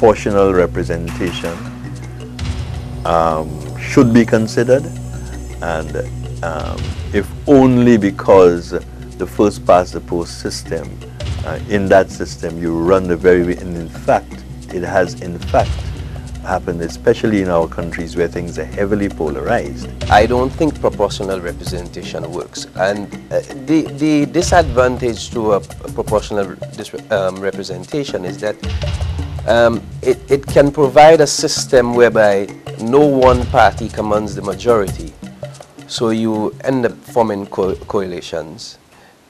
proportional representation should be considered, and if only because the first past the post system, in that system you run the very, and in fact it has in fact happened, especially in our countries where things are heavily polarized. I don't think proportional representation works, and the disadvantage to a proportional representation is that it can provide a system whereby no one party commands the majority, so you end up forming coalitions.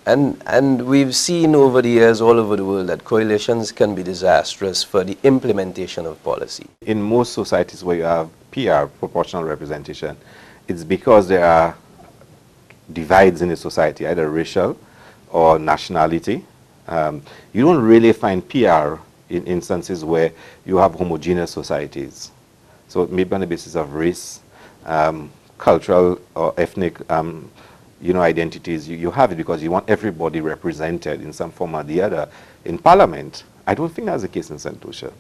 And we've seen over the years all over the world that coalitions can be disastrous for the implementation of policy. In most societies where you have PR, proportional representation, it's because there are divides in the society, either racial or nationality. You don't really find PR in instances where you have homogeneous societies. So maybe on the basis of race, cultural or ethnic identities, you have it because you want everybody represented in some form or the other. In Parliament, I don't think that's the case in St. Lucia.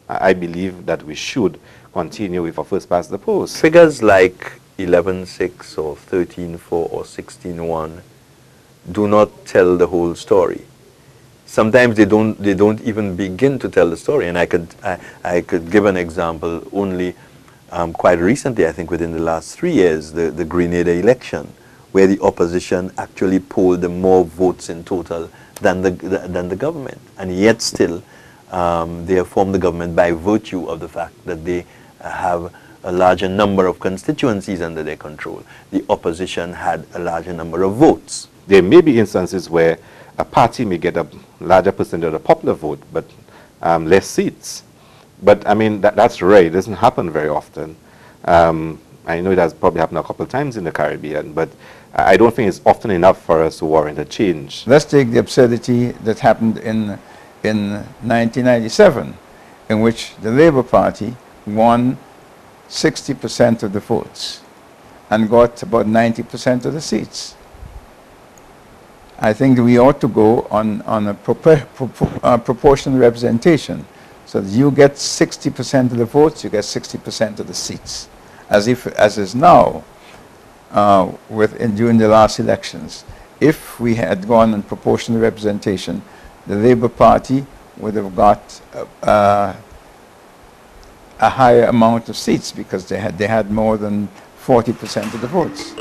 I believe that we should continue with a first past the post. Figures like 11.6 or 13.4 or 16.1 do not tell the whole story. Sometimes they don't even begin to tell the story. And I could give an example only quite recently, I think within the last 3 years, the Grenada election, where the opposition actually polled more votes in total than the government, and yet still they have formed the government by virtue of the fact that they have a larger number of constituencies under their control. The opposition had a larger number of votes. There may be instances where a party may get a larger percentage of the popular vote, but less seats. But I mean, that's rare. It doesn't happen very often. I know it has probably happened a couple of times in the Caribbean, but I don't think it's often enough for us to warrant a change. Let's take the absurdity that happened in 1997, in which the Labour Party won 60% of the votes and got about 90% of the seats. I think that we ought to go on a proportional representation, so that you get 60% of the votes, you get 60% of the seats, as is now during the last elections. If we had gone on proportional representation, the Labour Party would have got a higher amount of seats because they had more than 40% of the votes.